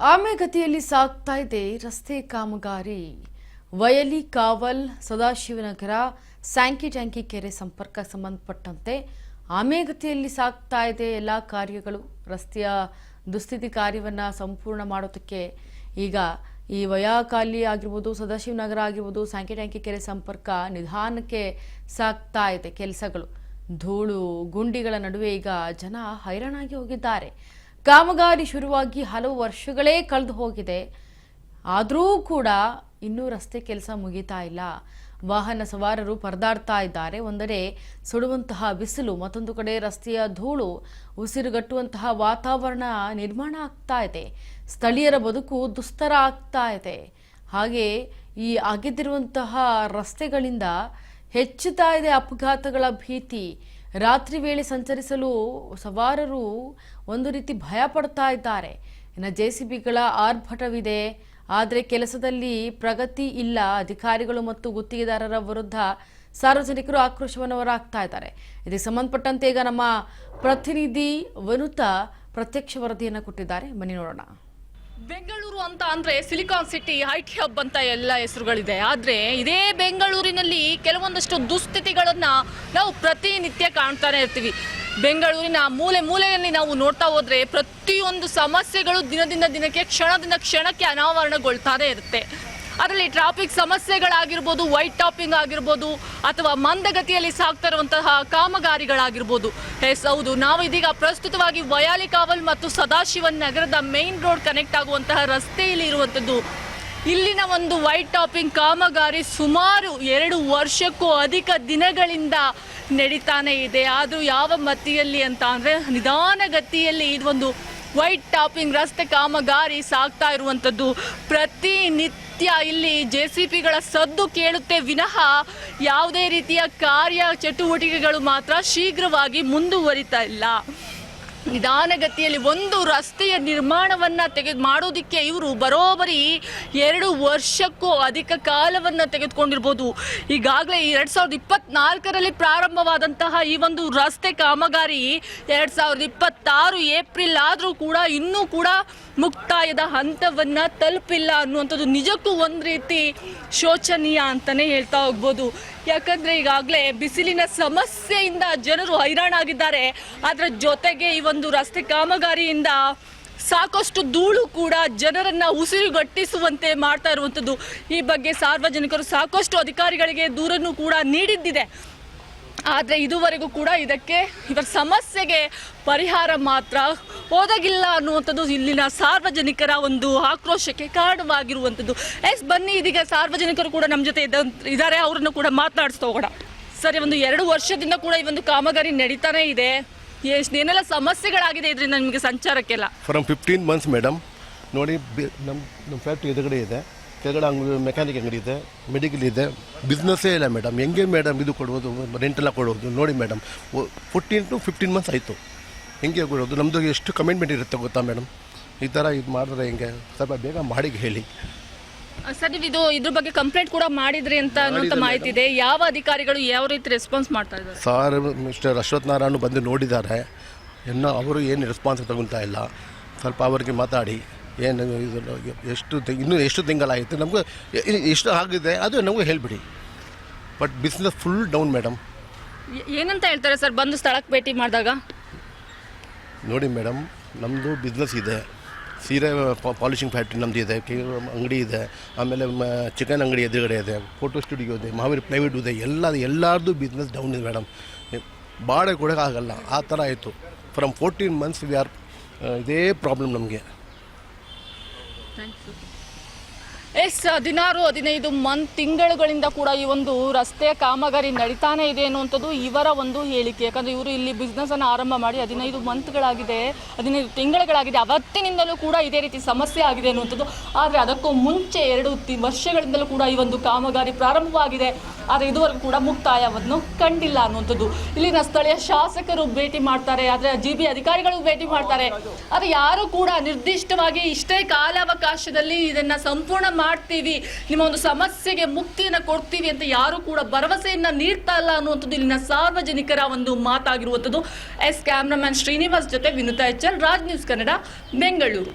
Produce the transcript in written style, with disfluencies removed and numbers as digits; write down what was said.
ಆಮೆಗತಿಯಲ್ಲಿ ಸಾಗ್ತಾ ಇದೆ ರಸ್ತೆ ಕಾಮಗಾರಿ. ವಯಲಿ ಕಾವಲ್ ಸದಾಶಿವನಗರ ಸ್ಯಾಂಕಿ ಟ್ಯಾಂಕಿ ಕೆರೆ ಸಂಪರ್ಕ ಸಂಬಂಧಪಟ್ಟಂತೆ ಆಮೆಗತಿಯಲ್ಲಿ ಸಾಗ್ತಾ ಇದೆ ಎಲ್ಲ ಕಾರ್ಯಗಳು. ರಸ್ತೆಯ ದುಸ್ಥಿತಿ ಕಾರ್ಯವನ್ನು ಸಂಪೂರ್ಣ ಮಾಡೋದಕ್ಕೆ ಈಗ ಈ ವಯಾಕಾಲಿ ಆಗಿರ್ಬೋದು, ಸದಾಶಿವನಗರ ಆಗಿರ್ಬೋದು, ಸ್ಯಾಂಕಿ ಟ್ಯಾಂಕಿ ಕೆರೆ ಸಂಪರ್ಕ ನಿಧಾನಕ್ಕೆ ಸಾಗ್ತಾ ಇದೆ ಕೆಲಸಗಳು. ಧೂಳು ಗುಂಡಿಗಳ ನಡುವೆ ಈಗ ಜನ ಹೈರಾಣಾಗಿ ಹೋಗಿದ್ದಾರೆ. ಕಾಮಗಾರಿ ಶುರುವಾಗಿ ಹಲವು ವರ್ಷಗಳೇ ಕಳೆದು ಹೋಗಿದೆ. ಆದರೂ ಕೂಡ ಇನ್ನೂ ರಸ್ತೆ ಕೆಲಸ ಮುಗಿತಾ ಇಲ್ಲ. ವಾಹನ ಸವಾರರು ಪರದಾಡ್ತಾ ಇದ್ದಾರೆ. ಒಂದೆಡೆ ಸುಡುವಂತಹ ಬಿಸಿಲು, ಮತ್ತೊಂದು ಕಡೆ ರಸ್ತೆಯ ಧೂಳು, ಉಸಿರುಗಟ್ಟುವಂತಹ ವಾತಾವರಣ ನಿರ್ಮಾಣ ಆಗ್ತಾ ಇದೆ. ಸ್ಥಳೀಯರ ಬದುಕು ದುಸ್ತರ ಆಗ್ತಾ ಇದೆ. ಹಾಗೆ ಈ ಅಗೆದಿರುವಂತಹ ರಸ್ತೆಗಳಿಂದ ಹೆಚ್ಚುತ್ತಾ ಇದೆ ಅಪಘಾತಗಳ ಭೀತಿ. ರಾತ್ರಿ ವೇಳೆ ಸಂಚರಿಸಲು ಸವಾರರು ಒಂದು ರೀತಿ ಭಯ ಪಡ್ತಾ ಇದ್ದಾರೆ. ಇನ್ನು ಜೆಸಿಬಿಗಳ ಆರ್ಭಟವಿದೆ, ಆದರೆ ಕೆಲಸದಲ್ಲಿ ಪ್ರಗತಿ ಇಲ್ಲ. ಅಧಿಕಾರಿಗಳು ಮತ್ತು ಗುತ್ತಿಗೆದಾರರ ವಿರುದ್ಧ ಸಾರ್ವಜನಿಕರು ಆಕ್ರೋಶವನ್ನು ಹೊರಹಾಕ್ತಾ ಇದ್ದಾರೆ. ಇದಕ್ಕೆ ಸಂಬಂಧಪಟ್ಟಂತೆ ಈಗ ನಮ್ಮ ಪ್ರತಿನಿಧಿ ವನುತಾ ಪ್ರತ್ಯಕ್ಷ ವರದಿಯನ್ನು ಕೊಟ್ಟಿದ್ದಾರೆ. ಬನ್ನಿ ನೋಡೋಣ. ಬೆಂಗಳೂರು ಅಂತ ಅಂದ್ರೆ ಸಿಲಿಕಾನ್ ಸಿಟಿ, ಐಟಿ ಹಬ್ ಅಂತ ಎಲ್ಲ ಹೆಸರುಗಳಿದೆ. ಆದ್ರೆ ಇದೇ ಬೆಂಗಳೂರಿನಲ್ಲಿ ಕೆಲವೊಂದಷ್ಟು ದುಸ್ಥಿತಿಗಳನ್ನ ನಾವು ಪ್ರತಿನಿತ್ಯ ಕಾಣ್ತಾನೆ ಇರ್ತೀವಿ. ಬೆಂಗಳೂರಿನ ಮೂಲೆ ಮೂಲೆಯಲ್ಲಿ ನಾವು ನೋಡ್ತಾ ಹೋದ್ರೆ ಪ್ರತಿಯೊಂದು ಸಮಸ್ಯೆಗಳು ದಿನದಿಂದ ದಿನಕ್ಕೆ, ಕ್ಷಣದಿಂದ ಕ್ಷಣಕ್ಕೆ ಅನಾವರಣಗೊಳ್ತಾನೆ ಇರುತ್ತೆ. ಅದರಲ್ಲಿ ಟ್ರಾಫಿಕ್ ಸಮಸ್ಯೆಗಳಾಗಿರ್ಬೋದು, ವೈಟ್ ಟಾಪಿಂಗ್ ಆಗಿರ್ಬೋದು, ಅಥವಾ ಮಂದಗತಿಯಲ್ಲಿ ಸಾಗ್ತಾ ಇರುವಂತಹ ಕಾಮಗಾರಿಗಳಾಗಿರ್ಬೋದು. ಹೌದು, ನಾವು ಇದೀಗ ಪ್ರಸ್ತುತವಾಗಿ ವಯಾಲಿ ಕಾವಲ್ ಮತ್ತು ಸದಾಶಿವನ್ ನಗರದ ಮೇನ್ ರೋಡ್ ಕನೆಕ್ಟ್ ಆಗುವಂತಹ ರಸ್ತೆಯಲ್ಲಿ ಇರುವಂಥದ್ದು. ಇಲ್ಲಿನ ಒಂದು ವೈಟ್ ಟಾಪಿಂಗ್ ಕಾಮಗಾರಿ ಸುಮಾರು 2 ವರ್ಷಕ್ಕೂ ಅಧಿಕ ದಿನಗಳಿಂದ ನಡೀತಾನೆ ಇದೆ. ಆದರೂ ಯಾವ ಮತ್ತಿಯಲ್ಲಿ ಅಂತ ಅಂದರೆ ನಿಧಾನಗತಿಯಲ್ಲಿ ಇದೊಂದು ವೈಟ್ ಟಾಪಿಂಗ್ ರಸ್ತೆ ಕಾಮಗಾರಿ ಸಾಗ್ತಾ ಇರುವಂಥದ್ದು. ಪ್ರತಿನಿತ್ಯ ಇಲ್ಲಿ ಜೆಸಿಪಿಗಳ ಸದ್ದು ಕೇಳುತ್ತೆ ವಿನಃ ಯಾವುದೇ ರೀತಿಯ ಕಾರ್ಯ ಚಟುವಟಿಕೆಗಳು ಮಾತ್ರ ಶೀಘ್ರವಾಗಿ ಮುಂದುವರಿತಾ ಇಲ್ಲ. ನಿಧಾನಗತಿಯಲ್ಲಿ ಒಂದು ರಸ್ತೆಯ ನಿರ್ಮಾಣವನ್ನು ಮಾಡೋದಕ್ಕೆ ಇವರು ಬರೋಬ್ಬರಿ 2 ವರ್ಷಕ್ಕೂ ಅಧಿಕ ಕಾಲವನ್ನು ತೆಗೆದುಕೊಂಡಿರ್ಬೋದು. ಈಗಾಗಲೇ 2024ರಲ್ಲಿ ಪ್ರಾರಂಭವಾದಂತಹ ಈ ಒಂದು ರಸ್ತೆ ಕಾಮಗಾರಿ 2026 ಏಪ್ರಿಲ್ ಆದರೂ ಕೂಡ ಇನ್ನೂ ಕೂಡ ಮುಕ್ತಾಯದ ಹಂತವನ್ನು ತಲುಪಿಲ್ಲ ಅನ್ನುವಂಥದ್ದು ನಿಜಕ್ಕೂ ಒಂದು ರೀತಿ ಶೋಚನೀಯ ಅಂತಲೇ ಹೇಳ್ತಾ ಹೋಗ್ಬೋದು. ಯಾಕಂದರೆ ಈಗಾಗಲೇ ಬಿಸಿಲಿನ ಸಮಸ್ಯೆಯಿಂದ ಜನರು ಹೈರಾಣಾಗಿದ್ದಾರೆ. ಅದರ ಜೊತೆಗೆ ಈ ಒಂದು ರಸ್ತೆ ಕಾಮಗಾರಿಯಿಂದ ಸಾಕಷ್ಟು ಧೂಳು ಕೂಡ ಜನರನ್ನು ಉಸಿರುಗಟ್ಟಿಸುವಂತೆ ಮಾಡ್ತಾ ಇರುವಂಥದ್ದು. ಈ ಬಗ್ಗೆ ಸಾರ್ವಜನಿಕರು ಸಾಕಷ್ಟು ಅಧಿಕಾರಿಗಳಿಗೆ ದೂರನ್ನು ಕೂಡ ನೀಡಿದ್ದಿದೆ. ಆದರೆ ಇದುವರೆಗೂ ಕೂಡ ಇವರ ಸಮಸ್ಯೆಗೆ ಪರಿಹಾರ ಮಾತ್ರ ಒದಗಿಲ್ಲ ಅನ್ನುವಂಥದ್ದು ಇಲ್ಲಿನ ಸಾರ್ವಜನಿಕರ ಒಂದು ಆಕ್ರೋಶಕ್ಕೆ ಕಾರಣವಾಗಿರುವಂಥದ್ದು. ಬನ್ನಿ, ಇದೀಗ ಸಾರ್ವಜನಿಕರು ಕೂಡ ನಮ್ಮ ಜೊತೆ ಇದ್ದಾರೆ, ಅವರನ್ನು ಕೂಡ ಮಾತನಾಡಿಸ್ತಾ ಹೋಗೋಣ. ಸರಿ, ಒಂದು 2 ವರ್ಷದಿಂದ ಕೂಡ ಈ ಒಂದು ಕಾಮಗಾರಿ ನಡೀತಾನೆ ಇದೆ. ಏನೆಲ್ಲ ಸಮಸ್ಯೆಗಳಾಗಿದೆ ಇದರಿಂದ ನಿಮಗೆ ಸಂಚಾರಕ್ಕೆಲ್ಲ? From 15 months madam. ನೋಡಿ, ನಮ್ಮ ಫ್ಯಾಕ್ಟ್ರಿ ಎದುರುಗಡೆ ಇದೆ, ಕೆಳಗಡೆ ಮೆಕ್ಯಾನಿಕ್ ಅಂಗಡಿ ಇದೆ, ಮೆಡಿಕಲ್ ಇದೆ, ಬಿಸ್ನೆಸ್ಸೇ ಇಲ್ಲ ಮೇಡಮ್. ಹೆಂಗೆ ಮೇಡಮ್ ಇದು ಕೊಡ್ಬೋದು, ರೆಂಟೆಲ್ಲ ಕೊಡೋದು? ನೋಡಿ ಮೇಡಮ್, 14 to 15 ಮಂತ್ಸ್ ಆಯಿತು. ಹೆಂಗೆ ಕೊಡೋದು? ನಮ್ಮದು ಎಷ್ಟು ಕಮಿಟ್ಮೆಂಟ್ ಇರುತ್ತೆ ಗೊತ್ತಾ ಮೇಡಮ್? ಈ ಥರ ಇದು ಮಾಡಿದ್ರೆ ಹೆಂಗೆ? ಸ್ವಲ್ಪ ಬೇಗ ಮಾಡಿ ಹೇಳಿ ಸರ್. ನೀವು ಇದ್ರ ಬಗ್ಗೆ ಕಂಪ್ಲೇಂಟ್ ಕೂಡ ಮಾಡಿದ್ರಿ ಅಂತ ಅನ್ನೋಂಥ ಮಾಹಿತಿ ಇದೆ. ಯಾವ ಅಧಿಕಾರಿಗಳು ಯಾವ ರೀತಿ ರೆಸ್ಪಾನ್ಸ್ ಮಾಡ್ತಾ ಇದ್ದಾರೆ? ಸರ್, ಮಿಸ್ಟರ್ ಅಶ್ವಥ್ ನಾರಾಯಣ ಬಂದು ನೋಡಿದ್ದಾರೆ. ಇನ್ನೂ ಅವರು ಏನು ರೆಸ್ಪಾನ್ಸ್ ತಗೊಳ್ತಾ ಇಲ್ಲ. ಸ್ವಲ್ಪ ಅವರಿಗೆ ಮಾತಾಡಿ ಏನು ಇನ್ನೂ ಎಷ್ಟು ತಿಂಗಳಾಯಿತು, ನಮಗೂ ಎಷ್ಟು ಆಗಿದೆ ಅದು ನಮಗೂ ಹೇಳಿಬಿಡಿ. But business full down madam. ಏನಂತ ಹೇಳ್ತಾರೆ ಸರ್ ಬಂದು ಸ್ಥಳಕ್ಕೆ ಭೇಟಿ ಮಾಡಿದಾಗ? ನೋಡಿ ಮೇಡಮ್, ನಮ್ಮದು ಬಿಸ್ನೆಸ್ ಇದೆ, ಸೀರೆ ಪಾಲಿಶಿಂಗ್ ಫ್ಯಾಕ್ಟ್ರಿ ನಮ್ಮದು ಇದೆ, ಅಂಗಡಿ ಇದೆ, ಆಮೇಲೆ ಚಿಕನ್ ಅಂಗಡಿ ಎದುರುಗಡೆ ಇದೆ, ಫೋಟೋ ಸ್ಟುಡಿಯೋ ಇದೆ, ಮಹಾವೀರ್ ಪ್ಲೈವುಡ್ ಇದೆ, ಎಲ್ಲರದ್ದು ಬಿಸ್ನೆಸ್ ಡೌನ್ ಇದೆ ಮೇಡಮ್. ಬಾಡಿಗೆ ಕೊಡೋಕ್ಕಾಗಲ್ಲ, ಆ ಥರ ಆಯಿತು. ಫ್ರಮ್ 14 ಮಂತ್ಸ್ ವಿ ಆರ್ ಇದೇ ಪ್ರಾಬ್ಲಮ್ ನಮಗೆ. 16-15 ತಿಂಗಳುಗಳಿಂದ ಕೂಡ ಈ ಒಂದು ರಸ್ತೆಯ ಕಾಮಗಾರಿ ನಡೀತಾನೆ ಇದೆ ಅನ್ನುವಂಥದ್ದು ಇವರ ಒಂದು ಹೇಳಿಕೆ. ಯಾಕಂದರೆ ಇವರು ಇಲ್ಲಿ ಬಿಸ್ನೆಸ್ಸನ್ನು ಆರಂಭ ಮಾಡಿ 15 ಮಂತ್ಗಳಾಗಿದೆ, 15 ತಿಂಗಳುಗಳಾಗಿದೆ. ಅವತ್ತಿನಿಂದಲೂ ಕೂಡ ಇದೇ ರೀತಿ ಸಮಸ್ಯೆ ಆಗಿದೆ ಅನ್ನುವಂಥದ್ದು. ಆದರೆ ಅದಕ್ಕೂ ಮುಂಚೆ 2 ವರ್ಷಗಳಿಂದಲೂ ಕೂಡ ಈ ಒಂದು ಕಾಮಗಾರಿ ಪ್ರಾರಂಭವಾಗಿದೆ. ಆದರೆ ಇದುವರೆಗೂ ಕೂಡ ಮುಕ್ತಾಯವನ್ನು ಕಂಡಿಲ್ಲ ಅನ್ನುವಂಥದ್ದು. ಇಲ್ಲಿನ ಸ್ಥಳೀಯ ಶಾಸಕರು ಭೇಟಿ ಮಾಡ್ತಾರೆ, ಆದರೆ GB ಅಧಿಕಾರಿಗಳು ಭೇಟಿ ಮಾಡ್ತಾರೆ. ಆದರೆ ಯಾರು ಕೂಡ ನಿರ್ದಿಷ್ಟವಾಗಿ ಇಷ್ಟೇ ಕಾಲಾವಕಾಶದಲ್ಲಿ ಇದನ್ನು ಸಂಪೂರ್ಣ ಮಾಡ್ತೀವಿ, ನಿಮ್ಮ ಒಂದು ಸಮಸ್ಯೆಗೆ ಮುಕ್ತಿಯನ್ನು ಕೊಡ್ತೀವಿ ಅಂತ ಯಾರು ಕೂಡ ಭರವಸೆಯನ್ನ ನೀಡ್ತಾ ಇಲ್ಲ ಅನ್ನುವಂಥದ್ದು ಇಲ್ಲಿನ ಸಾರ್ವಜನಿಕರ ಒಂದು ಮಾತಾಗಿರುವಂಥದ್ದು. ಕ್ಯಾಮ್ರಾಮನ್ ಶ್ರೀನಿವಾಸ್ ಜೊತೆ ವಿನುತಾ HL, ರಾಜ್ ನ್ಯೂಸ್ ಕನ್ನಡ, ಬೆಂಗಳೂರು.